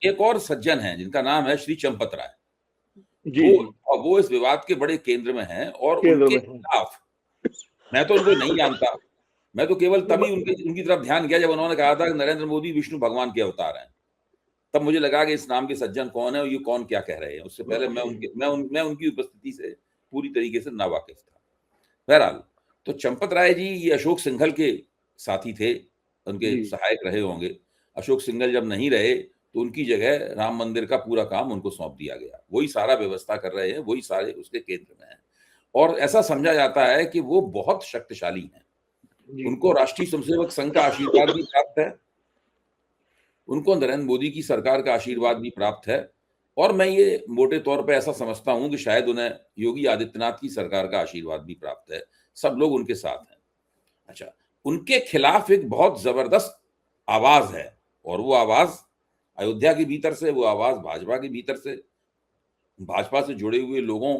एक और सज्जन हैं जिनका नाम है श्री चंपत राय। जी जी, वो इस विवाद के बड़े केंद्र में हैं और केंद्र उनके में है। खिलाफ, मैं तो उनको नहीं जानता, मैं तो केवल तभी उनकी तरफ ध्यान गया जब उन्होंने कहा था कि नरेंद्र मोदी विष्णु भगवान के अवतार हैं। तब मुझे लगा कि इस नाम के सज्जन कौन है और ये कौन क्या कह रहे हैं। उससे पहले मैं उनकी उपस्थिति से पूरी तरीके से नावाकिफ था। बहरहाल, तो चंपत राय जी ये अशोक सिंघल के साथी थे, उनके जी सहायक रहे होंगे। अशोक सिंघल जब नहीं रहे तो उनकी जगह राम मंदिर का पूरा काम उनको सौंप दिया गया। वही सारा व्यवस्था कर रहे हैं, वही सारे उसके केंद्र में हैं और ऐसा समझा जाता है कि वो बहुत शक्तिशाली हैं। जी उनको राष्ट्रीय स्वयंसेवक संघ का आशीर्वाद भी प्राप्त है, उनको नरेंद्र मोदी की सरकार का आशीर्वाद भी प्राप्त है और मैं ये मोटे तौर पे ऐसा समझता हूं कि शायद उन्हें योगी आदित्यनाथ की सरकार का आशीर्वाद भी प्राप्त है। सब लोग उनके साथ हैं। अच्छा, उनके खिलाफ एक बहुत जबरदस्त आवाज है और वो आवाज अयोध्या के भीतर से, वो आवाज भाजपा के भीतर से, भाजपा से जुड़े हुए लोगों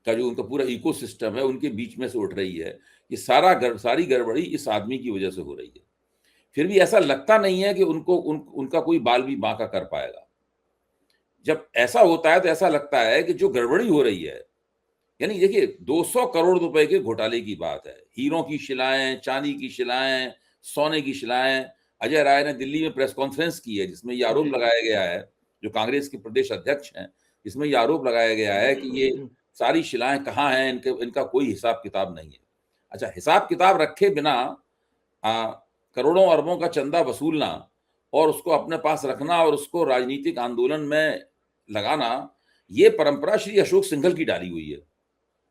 का जो उनका पूरा इकोसिस्टम है उनके बीच में से उठ रही है। ये सारी गड़बड़ी इस आदमी की वजह से हो रही है। फिर भी ऐसा लगता नहीं है कि उनका कोई बाल भी बांका कर पाएगा। जब ऐसा होता है तो ऐसा लगता है कि जो गड़बड़ी हो रही है, यानी देखिए 200 करोड़ रुपए के घोटाले की बात है, हीरों की शिलाएं, चांदी की शिलाएं, सोने की शिलाएं। अजय राय ने दिल्ली में प्रेस कॉन्फ्रेंस की है जिसमें यह आरोप जी लगाया गया है, जो कांग्रेस के प्रदेश अध्यक्ष हैं, इसमें यह आरोप लगाया गया है कि ये सारी शिलाएं कहाँ हैं, इनका कोई हिसाब किताब नहीं है। अच्छा, हिसाब किताब रखे बिना आ, करोड़ों अरबों का चंदा वसूलना और उसको अपने पास रखना और उसको राजनीतिक आंदोलन में लगाना, ये परंपरा श्री अशोक सिंघल की डाली हुई है।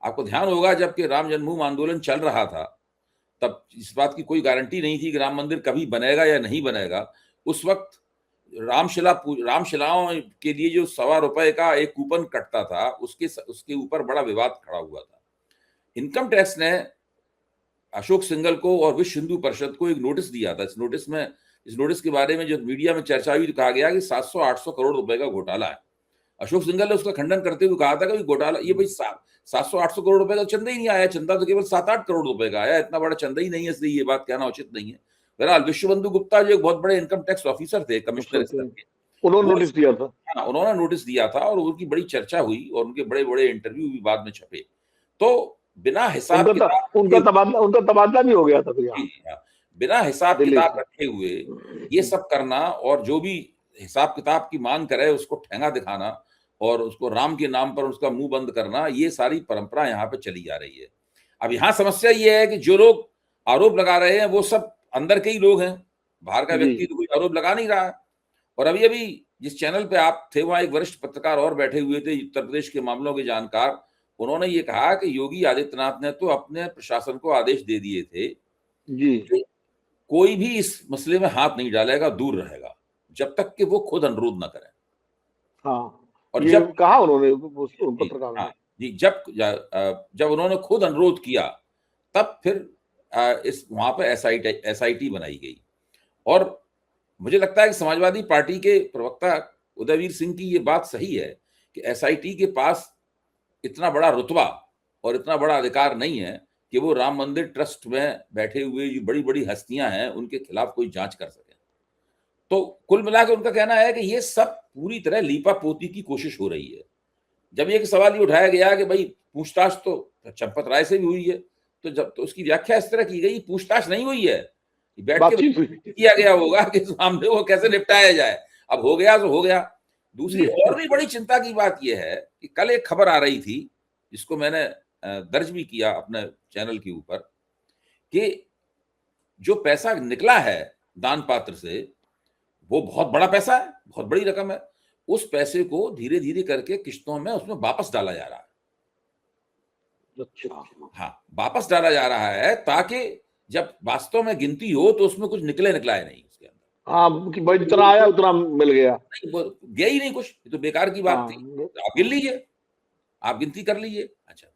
आपको ध्यान होगा जबकि राम जन्मभूमि आंदोलन चल रहा था तब इस बात की कोई गारंटी नहीं थी कि राम मंदिर कभी बनेगा या नहीं बनेगा। उस वक्त रामशिलाओं के लिए जो ₹1.25 का एक कूपन कटता था उसके ऊपर बड़ा विवाद खड़ा हुआ था। इनकम टैक्स ने अशोक सिंघल को और विश्व हिंदू परिषद को एक नोटिस दिया था। इस नोटिस के बारे में जब मीडिया में चर्चा हुई तो कहा गया कि 700-800 करोड़ रुपए का घोटाला है। अशोक सिंघल ने उसका खंडन करते हुए कहा था कि घोटाला ये भाई 700-800 करोड़ रुपए का चंदा ही नहीं आया, चंदा तो केवल 7-8 करोड़ रुपए का आया, इतना बड़ा चंदा ही नहीं है, इसलिए ये बात कहना उचित नहीं है। बहरहाल विश्वबंधु गुप्ता जो एक बहुत बड़े इनकम टैक्स ऑफिसर थे, कमिश्नर स्तर के, उन्होंने वो नोटिस दिया था। हाँ, उन्होंने नोटिस दिया था और उनकी बड़ी चर्चा हुई और उनके बड़े बड़े इंटरव्यू भी बाद में छपे। तो बिना हिसाब किताब उनका तबादला भी हो गया था फिर यहाँ हाँ, बिना हिसाब दिल्ली किताब से। रखे हुए ये सब करना और जो भी हिसाब किताब की मांग करे उसको ठेंगा दिखाना और उसको राम के नाम पर उसका मुंह बंद करना, ये सारी परंपरा यहाँ पे चली जा रही है। अब यहाँ समस्या ये है कि जो लोग आरोप लगा रहे हैं वो सब अंदर के ही लोग हैं, बाहर का जी व्यक्ति तो कोई आरोप लगा नहीं रहा है। और अभी अभी जिस चैनल पे आप थे वहां एक वरिष्ठ पत्रकार और बैठे हुए थे, उत्तर प्रदेश के मामलों के जानकार। उन्होंने ये कहा कि योगी आदित्यनाथ ने तो अपने प्रशासन को आदेश दे दिए थे जी कि कोई भी इस मसले में हाथ नहीं डालेगा, दूर रहेगा, जब तक कि वो खुद अनुरोध ना करें। हाँ, और ये जब कहा उन्होंने उन जी, पत्रकार हाँ ने। जी, जब उन्होंने खुद अनुरोध किया तब फिर इस वहां पर एसआईटी बनाई गई। और मुझे लगता है कि समाजवादी पार्टी के प्रवक्ता उदयवीर सिंह की ये बात सही है कि एसआईटी के पास इतना बड़ा रुतबा और इतना बड़ा अधिकार नहीं है कि वो राम मंदिर ट्रस्ट में बैठे हुए जो बड़ी बड़ी हस्तियां हैं उनके खिलाफ कोई जांच कर सके। तो कुल मिला के उनका कहना है कि ये सब पूरी तरह लीपा पोती की कोशिश हो रही है। जब ये सवाल ये उठाया गया कि भाई पूछताछ तो चंपत राय से भी हुई है, तो जब तो उसकी व्याख्या इस तरह की गई, पूछताछ नहीं हुई है, बैठ के बातचीत हुई। किया गया होगा कि इस मामले को कैसे निपटाया जाए। अब हो गया तो हो गया। दूसरी जी और भी बड़ी चिंता की बात यह है कि कल एक खबर आ रही थी जिसको मैंने दर्ज भी किया अपने चैनल के ऊपर कि जो पैसा निकला है दान पात्र से वो बहुत बड़ा पैसा है, बहुत बड़ी रकम है। उस पैसे को धीरे धीरे करके किश्तों में उसमें वापस डाला जा रहा है। अच्छा। हाँ, वापस डाला जा रहा है ताकि जब वास्तव में गिनती हो तो उसमें कुछ निकलाए नहीं उसके अंदर। हाँ कि भाई जितना आया उतना मिल गया। नहीं, वो गया ही नहीं कुछ, ये तो बेकार की बात थी। हाँ आप गिन लीजिए, आप गिनती कर लीजिए। अच्छा,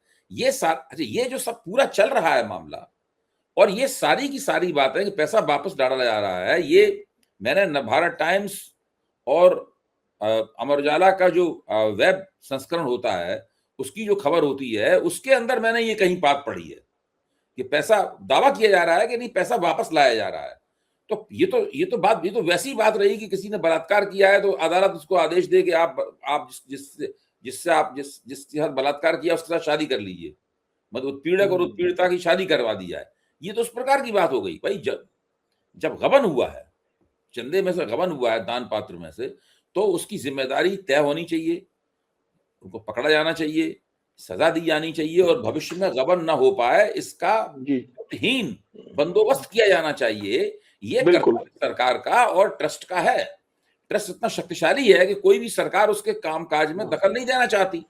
अच्छा, ये जो सब पूरा चल रहा है मामला और ये सारी की सारी बात है कि पैसा वापस डाला जा रहा है, ये मैंने भारत टाइम्स और अमर उजाला का जो वेब संस्करण होता है उसकी जो खबर होती है उसके अंदर मैंने ये कहीं बात पढ़ी है कि पैसा दावा किया जा रहा है कि नहीं पैसा वापस लाया जा रहा है। तो ये तो वैसी बात रही कि किसी ने बलात्कार किया है तो अदालत उसको आदेश दे कि आप जिसके साथ बलात्कार किया उसके साथ शादी कर लीजिए, मतलब उत्पीड़क और उत्पीड़िता की शादी करवा दी जाए। ये तो उस प्रकार की बात हो गई भाई। जब गबन हुआ है, चंदे में से गबन हुआ है, दान पात्र में से, तो उसकी जिम्मेदारी तय होनी चाहिए, उनको पकड़ा जाना चाहिए, सजा दी जानी चाहिए और भविष्य में गबन न हो पाए इसका हीन बंदोबस्त किया जाना चाहिए। ये कर्तव्य सरकार का और ट्रस्ट का है। ट्रस्ट इतना शक्तिशाली है कि कोई भी सरकार उसके कामकाज में दखल नहीं देना चाहती,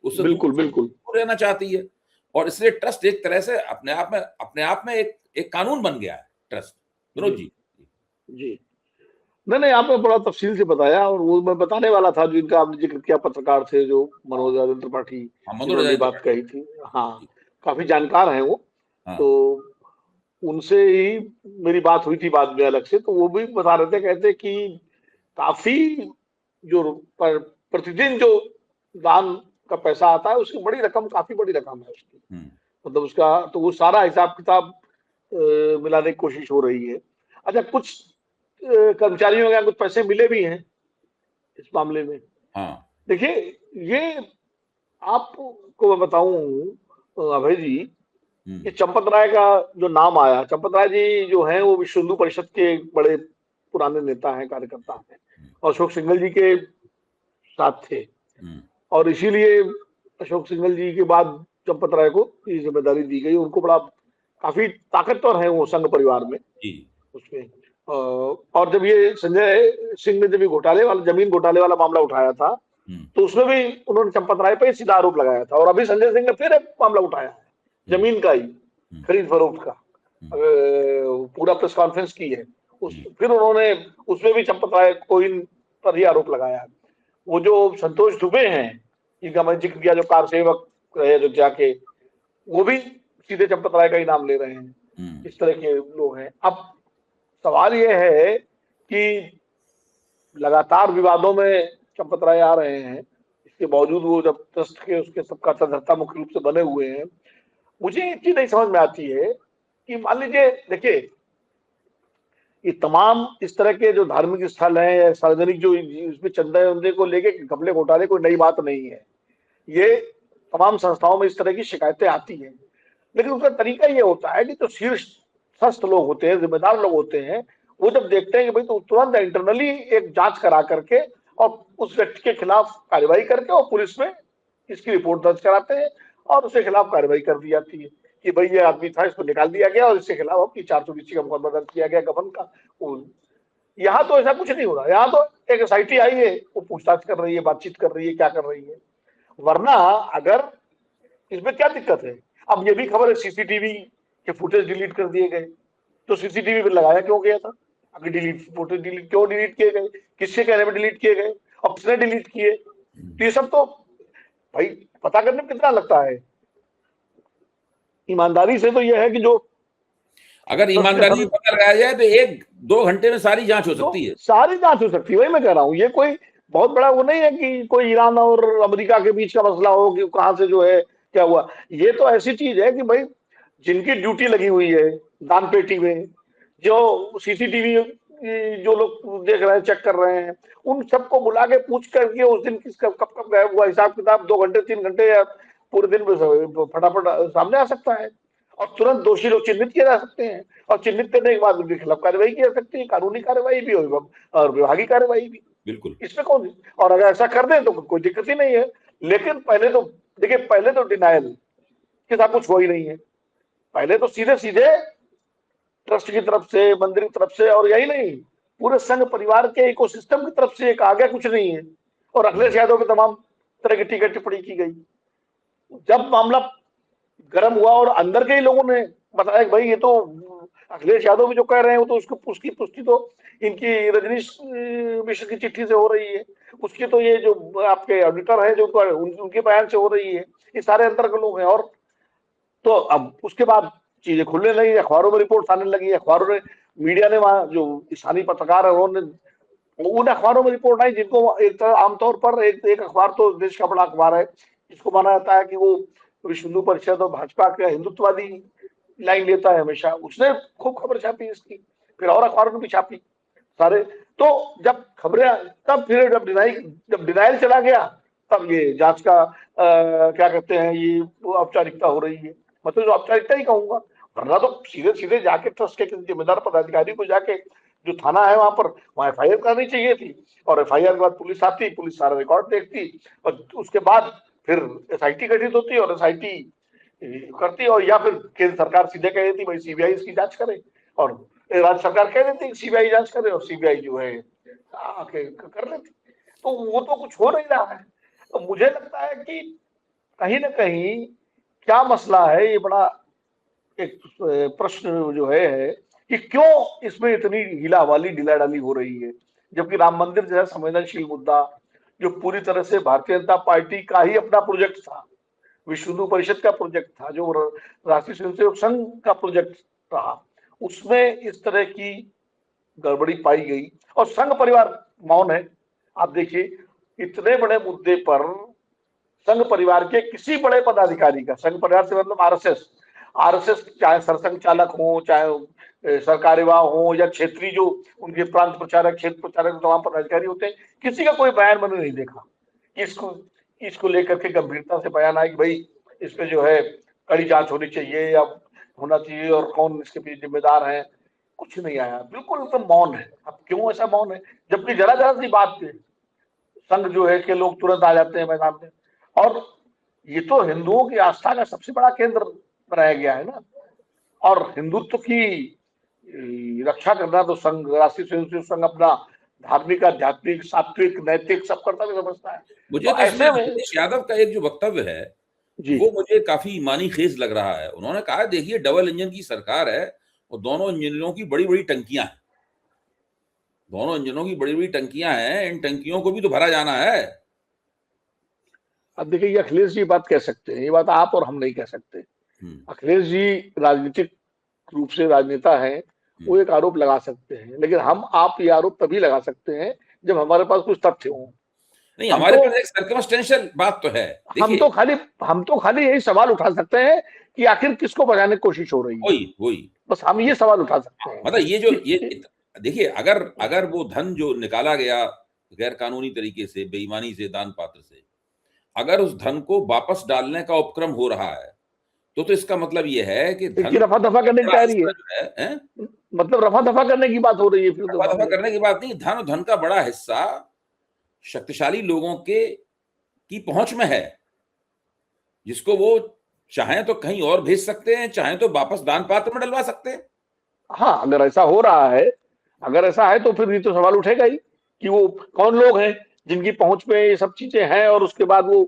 उससे बिल्कुल रहना चाहती है। और इसलिए ट्रस्ट एक तरह से अपने आप में एक कानून बन गया है ट्रस्ट। विनोद जी। जी नहीं, आपने बड़ा तफसील से बताया, और वो मैं बताने वाला था जो इनका आपने जिक्र किया, पत्रकार थे जो मनोज राजेंद्र त्रिपाठी, जिन्होंने बात कही थी। हाँ, काफी जानकार हैं वो। तो उनसे ही मेरी बात हुई थी बाद में अलग से, तो वो भी बता रहे थे, कहते कि काफी जो प्रतिदिन जो दान का पैसा आता है उसकी बड़ी रकम, काफी बड़ी रकम है उसकी, मतलब उसका तो वो सारा हिसाब किताब मिलाने की कोशिश हो रही है। अच्छा, कुछ कर्मचारियों के कुछ पैसे मिले भी हैं इस मामले में। देखिए, ये आपको मैं बताऊं अभय जी, कि चंपत राय का जो नाम आया, चंपत राय जी जो हैं वो विश्व हिंदू परिषद के बड़े पुराने नेता हैं, कार्यकर्ता हैं, और अशोक सिंघल जी के साथ थे, और इसीलिए अशोक सिंघल जी के बाद चंपत राय को ये जिम्मेदारी दी गई। उनको बड़ा काफी ताकतवर है वो संघ परिवार में उसमें। और जब ये संजय सिंह ने जब ये जमीन घोटाले वाला मामला उठाया था, तो उसमें भी उन्होंने चंपत राय पे सीधा आरोप लगाया था। और अभी संजय सिंह ने फिर एक मामला उठाया है जमीन का ही, खरीद फरोख्त का, पूरा प्रेस कॉन्फ्रेंस की है। फिर उन्होंने उसमें भी चंपत राय को इन पर ही आरोप लगाया है। वो जो संतोष दुबे हैं, जिनका मैं जिक्र किया, जो कार सेवक रहे अयोध्या के, वो भी सीधे चंपत राय का ही नाम ले रहे हैं। इस तरह के लोग हैं। अब सवाल ये है कि लगातार विवादों में चंपत राय आ रहे हैं, इसके बावजूद वो जब ट्रस्ट के उसके सबका सदस्यता मुख्य रूप से बने हुए हैं। मुझे एक चीज नहीं समझ में आती है कि मान लीजिए, देखिए, ये तमाम इस तरह के जो धार्मिक स्थल हैं या सार्वजनिक जो इसमें चंदा वंदे को लेके घपले घोटाले कोई नई बात नहीं है। ये तमाम संस्थाओं में इस तरह की शिकायतें आती हैं, लेकिन उसका तरीका ये होता है कि जो शीर्षस्थ लोग होते हैं, जिम्मेदार लोग होते हैं, वो जब देखते हैं कि भाई, तो तुरंत इंटरनली एक जांच करा करके और उस व्यक्ति के खिलाफ कार्रवाई करके और पुलिस में इसकी रिपोर्ट दर्ज कराते हैं और उसके खिलाफ कार्रवाई कर दी जाती है कि भाई ये आदमी था, इसको निकाल दिया गया और इसके खिलाफ अपनी 420 का मुकदमा दर्ज किया गया गबन का। यहाँ तो ऐसा कुछ नहीं हो रहा। यहाँ तो एक एसआईटी आई है, वो पूछताछ कर रही है, बातचीत कर रही है, क्या कर रही है। वरना अगर इसमें क्या दिक्कत है? अब ये भी खबर है सीसीटीवी के फुटेज डिलीट कर दिए गए, तो सीसीटीवी पे लगाया क्यों गया था? अभी फुटेज डिलीट क्यों डिलीट किए गए? किसके कहने में डिलीट किए गए और किसने डिलीट किए? तो ये सब तो भाई पता करने में कितना लगता है। ईमानदारी से तो ये है कि जो अगर ईमानदारी से पता लगाया जाए तो 1-2 घंटे में सारी जांच हो सकती है। सारी जांच हो सकती है, वही मैं कह रहा हूँ। ये कोई बहुत बड़ा वो नहीं है कि कोई ईरान और अमेरिका के बीच का मसला हो कि कहां से जो है क्या हुआ। ये तो ऐसी चीज है कि भाई, जिनकी ड्यूटी लगी हुई है दान पेटी में, जो सीसीटीवी जो लोग देख रहे हैं, चेक कर रहे हैं, उन सबको बुला के पूछ करके उस दिन किस कब कब गया हुआ हिसाब किताब 2 घंटे 3 घंटे या पूरे दिन में फटाफट सामने आ सकता है और तुरंत दोषी लोग चिन्हित किए जा सकते हैं और चिन्हित करने के बाद उनके खिलाफ कार्रवाई की जा सकती है, कानूनी कार्रवाई भी और विभागीय कार्रवाई भी। बिल्कुल, इसमें कौन, और अगर ऐसा कर दे तो कोई दिक्कत ही नहीं है। लेकिन पहले तो देखिए, पहले तो डिनायल के साथ कुछ हो ही नहीं है। पहले तो सीधे सीधे ट्रस्ट की तरफ से, मंदिर की तरफ से, और यही नहीं, पूरे संघ परिवार के इकोसिस्टम की तरफ से एक आगे कुछ नहीं है, और अखिलेश यादव के तमाम तरह की टीका टिप्पणी की गई। जब मामला गर्म हुआ और अंदर के ही लोगों ने बताया कि भाई ये तो अखिलेश यादव भी जो कह रहे हैं वो तो उसकी पुष्टि तो इनकी रजनीश मिश्र की चिट्ठी से हो रही है, उसकी तो ये जो आपके ऑडिटर है जो उनके बयान से हो रही है, ये सारे अंदर के लोग हैं। और तो अब उसके बाद चीजें खुलने लगी, अखबारों में रिपोर्ट आने लगी, अखबारों ने, मीडिया ने, वहां जो स्थानीय पत्रकार है उन्होंने उन अखबारों में रिपोर्ट आई जिनको एक तरह आमतौर पर एक अखबार तो देश का बड़ा अखबार है, जिसको माना जाता है कि वो विश्व हिंदू परिषद और भाजपा का हिंदुत्ववादी लाइन लेता है हमेशा, उसने खूब खबर छापी इसकी। फिर और अखबारों ने भी छापी सारे। तो जब खबरें, तब फिर जब डिनाइल चला गया, तब ये जांच का क्या कहते हैं, ये वो औपचारिकता हो रही है। मतलब जो औपचारिकता ही कहूंगा, वरना तो सीधे सीधे जाके ट्रस्ट के किसी जिम्मेदार पदाधिकारी को जाके, जो थाना है वहां पर, वहां एफआईआर करनी चाहिए थी। और एफआईआर के बाद पुलिस आती, पुलिस सारा रिकॉर्ड देखती, और उसके बाद फिर एसआईटी गठित होती और एसआईटी करती, और या फिर केंद्र सरकार सीधे कह देती भाई सीबीआई इसकी जांच करे, और राज्य सरकार कह देती सीबीआई जांच करे, और सीबीआई जो है आके कर लेती। तो वो तो कुछ हो नहीं रहा है। तो मुझे लगता है कि कहीं ना कहीं क्या मसला है, ये बड़ा एक प्रश्न जो है कि क्यों इसमें इतनी हीला हवाली ढीला डाली हो रही है, जबकि राम मंदिर जो है संवेदनशील मुद्दा, जो पूरी तरह से भारतीय जनता पार्टी का ही अपना प्रोजेक्ट था, विश्व हिंदू परिषद का प्रोजेक्ट था, जो राष्ट्रीय स्वयंसेवक संघ का प्रोजेक्ट रहा, उसमें इस तरह की गड़बड़ी पाई गई और संघ परिवार मौन है। आप देखिए, इतने बड़े मुद्दे पर संघ परिवार के किसी बड़े पदाधिकारी का, संघ परिवार से मतलब आरएसएस, आरएसएस चाहे सरसंघ चालक हो, चाहे सरकारी विभाग हो, या क्षेत्रीय जो उनके प्रांत प्रचारक, क्षेत्र प्रचारक, तमाम पदाधिकारी होते हैं, किसी का कोई बयान मैंने नहीं देखा। इसको लेकर के गंभीरता से बयान आया कि भाई इस पे जो है कड़ी जांच होनी चाहिए या होना चाहिए, और कौन इसके पीछे जिम्मेदार है, कुछ नहीं आया, बिल्कुल एकदम मौन है। अब क्यों ऐसा मौन है, जबकि जरा जरा सी बात पे संघ जो है कि लोग तुरंत आ जाते हैं मैदान में। और ये तो हिंदुओं की आस्था का सबसे बड़ा केंद्र बनाया गया है ना, और हिंदुत्व की रक्षा करना तो संघ, राष्ट्रीय स्वयंसेवक संघ अपना धार्मिक, आध्यात्मिक, सात्विक, नैतिक सब कर्तव्य समझता है। मुझे तो तो इसमें ऐसे में अखिलेश यादव का एक जो वक्तव्य है जी, वो मुझे काफी ईमानी खेज लग रहा है। उन्होंने कहा देखिए डबल इंजन की सरकार है और दोनों इंजनों की बड़ी बड़ी टंकियां हैं, दोनों इंजनों की बड़ी बड़ी टंकियां हैं, इन टंकियों को भी तो भरा जाना है। अब देखिए, ये अखिलेश जी बात कह सकते हैं, ये बात आप और हम नहीं कह सकते। अखिलेश जी राजनीतिक रूप से राजनेता हैं, वो एक आरोप लगा सकते हैं, लेकिन हम आप ये आरोप तभी लगा सकते हैं जब हमारे पास कुछ तथ्य हो। नहीं, हम हमारे तो पास एक सर्कमस्टेंशियल बात तो है। हम देखिए तो खाली हम तो खाली यही सवाल उठा सकते हैं कि आखिर किसको बचाने की कोशिश हो रही है, वही वही बस हम ये सवाल उठा सकते हैं मतलब ये जो ये कि देखिए, अगर अगर वो धन जो निकाला गया गैर कानूनी तरीके से, बेईमानी से, दान पात्र से, अगर उस धन को वापस डालने का उपक्रम हो रहा है तो इसका मतलब ये है कि इसकी धन रफा दफा करने की बड़ा तैयारी हिस्सा है, जो है, हैं? मतलब रफा दफा करने की बात हो रही है फिर तो दफा दफा मामले में। करने की बात नहीं, धन का बड़ा हिस्सा शक्तिशाली लोगों के की पहुंच में है, जिसको वो चाहें तो कहीं और भेज सकते हैं, चाहें तो वापस दान पात्र में डलवा सकते हैं। हाँ, अगर ऐसा हो रहा है, अगर ऐसा है तो फिर ये तो सवाल उठेगा ही कि वो कौन लोग हैं जिनकी पहुंच में ये सब चीजें हैं, और उसके बाद वो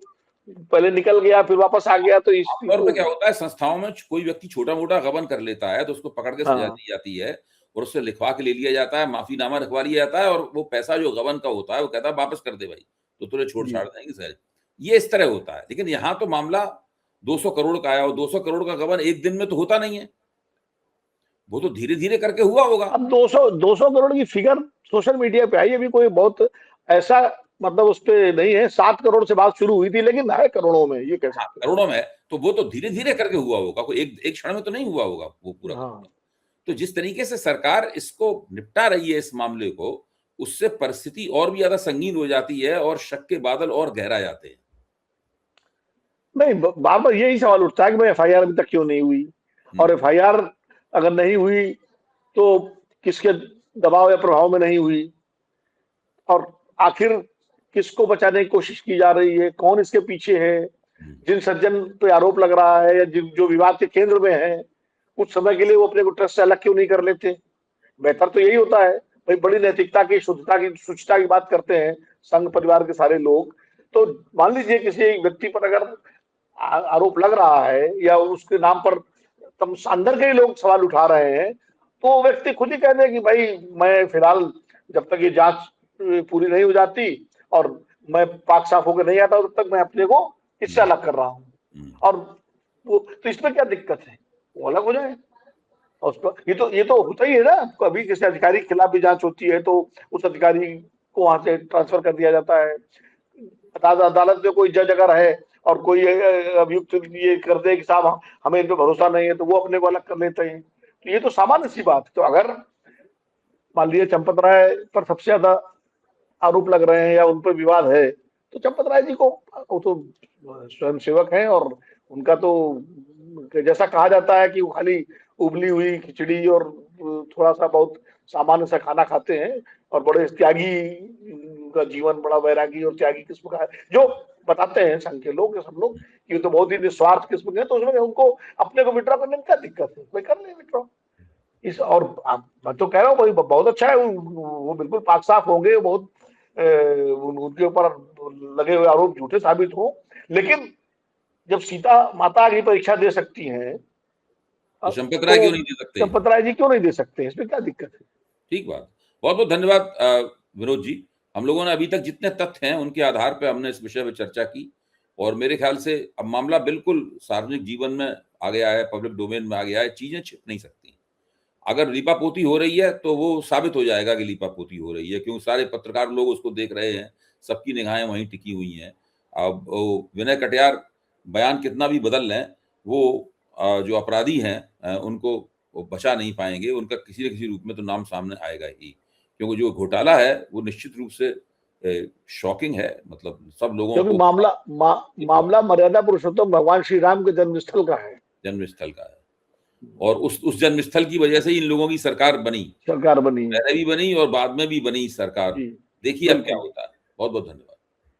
पहले निकल गया फिर वापस आ गया, तो आमतौर इसको पे क्या होता है, संस्थाओं में कोई व्यक्ति छोटा मोटा गबन कर लेता है तो उसको पकड़ के सजा हाँ दी जाती है और उससे लिखवा के ले लिया जाता है, माफीनामा लिखवा लिया जाता है, और वो पैसा जो गबन का होता है वो कहता है वापस कर दे भाई, तो तुझे छोड़ जी। छाड़ देंगे सर। ये इस तरह होता है, लेकिन यहाँ तो मामला 200 करोड़ का आया, और 200 करोड़ का गबन एक दिन में तो होता नहीं है, वो तो धीरे धीरे करके हुआ होगा। अब 200 करोड़ की फिगर सोशल मीडिया पे आई, अभी कोई बहुत ऐसा मतलब उस पे नहीं है, 7 करोड़ से बात शुरू हुई थी लेकिन है करोड़ों में, ये कह हाँ, सकते करोड़ों में, तो वो तो धीरे धीरे करके हुआ होगा, कोई एक एक क्षण में तो नहीं हुआ होगा वो पूरा हैं। का हाँ, पूरा। तो जिस तरीके से सरकार इसको निपटा रही है इस मामले को, उससे परिस्थिति और भी ज्यादा संगीन हो जाती है और शक के बादल और गहरा जाते हैं। नहीं, बार बार यही सवाल उठता है कि भाई एफआईआर अभी तक क्यों नहीं हुई, और एफआईआर अगर नहीं हुई तो किसके दबाव या प्रभाव में नहीं हुई, और आखिर किसको बचाने की कोशिश की जा रही है, कौन इसके पीछे है, जिन सज्जन पे आरोप लग रहा है या जिन जो विवाद के केंद्र में है, कुछ समय के लिए वो अपने को ट्रस्ट से अलग क्यों नहीं कर लेते। बेहतर तो यही होता है भाई, बड़ी नैतिकता की, शुद्धता की, शुचिता की बात करते हैं संघ परिवार के सारे लोग। तो मान लीजिए किसी एक व्यक्ति पर अगर आरोप लग रहा है या उसके नाम पर तम अंदर के ही लोग सवाल उठा रहे हैं, तो वो व्यक्ति खुद ही कह दे कि भाई मैं फिलहाल जब तक ये जांच पूरी नहीं हो जाती और मैं पाक साफ होकर नहीं आता, तब तक मैं अपने को इससे अलग कर रहा हूँ। और वो तो इसमें क्या दिक्कत है, वो अलग हो जाए। और उस पर ये तो होता ही है ना, कभी किसी अधिकारी के खिलाफ भी जांच होती है तो उस अधिकारी को वहां से ट्रांसफर कर दिया जाता है। अदालत में कोई जज अगर है और कोई अभियुक्त ये कर दे कि साहब हमें इन पे भरोसा नहीं है, तो वो अपने को अलग कर लेते हैं। तो ये तो सामान्य सी बात है। तो अगर मान लीजिए चंपत राय पर सबसे ज्यादा आरोप लग रहे हैं या उन पर विवाद है, तो चंपत राय जी को, वो तो स्वयं सेवक हैं और उनका तो जैसा कहा जाता है कि वो खाली उबली हुई खिचड़ी और थोड़ा सा बहुत सामान्य सा खाना खाते हैं और बड़े त्यागी, उनका जीवन बड़ा वैरागी और त्यागी किस्म का है, जो बताते हैं संघ के लोग, सब लोग, कि तो बहुत ही निस्वार्थ किस्म के हैं, तो उसमें उनको अपने को विड्रॉ करने में क्या दिक्कत है, कोई कर ले विड्रॉ इस। और मैं तो कह रहा हूँ भाई बहुत अच्छा है, वो बिल्कुल पाक साफ होंगे, बहुत उनके ऊपर लगे हुए आरोप झूठे साबित हो, लेकिन जब सीता माता की परीक्षा दे सकती हैं तो चंपत राय क्यों नहीं दे सकते? चंपत राय जी क्यों नहीं दे सकते, इसमें क्या दिक्कत है? ठीक बात। बहुत बहुत धन्यवाद विनोद जी। हम लोगों ने अभी तक जितने तथ्य हैं उनके आधार पर हमने इस विषय पर चर्चा की, और मेरे ख्याल से अब मामला बिल्कुल सार्वजनिक जीवन में आ गया है, पब्लिक डोमेन में आ गया है, चीजें छिप नहीं सकती। अगर लीपापोती हो रही है तो वो साबित हो जाएगा कि लीपापोती हो रही है, क्योंकि सारे पत्रकार लोग उसको देख रहे हैं, सबकी निगाहें वहीं टिकी हुई हैं। अब विनय कटियार बयान कितना भी बदल लें, वो जो अपराधी हैं उनको वो बचा नहीं पाएंगे, उनका किसी न किसी रूप में तो नाम सामने आएगा ही, क्योंकि जो घोटाला है वो निश्चित रूप से शॉकिंग है, मतलब सब लोगों क्योंकि को मामला मर्यादा पुरुषोत्तम भगवान श्री राम के जन्मस्थल का है, जन्मस्थल का है, और उस जन्मस्थल की वजह से इन लोगों की सरकार बनी, सरकार बनी, पहले भी बनी और बाद में भी बनी सरकार। देखिए अब क्या होता है। बहुत बहुत धन्यवाद।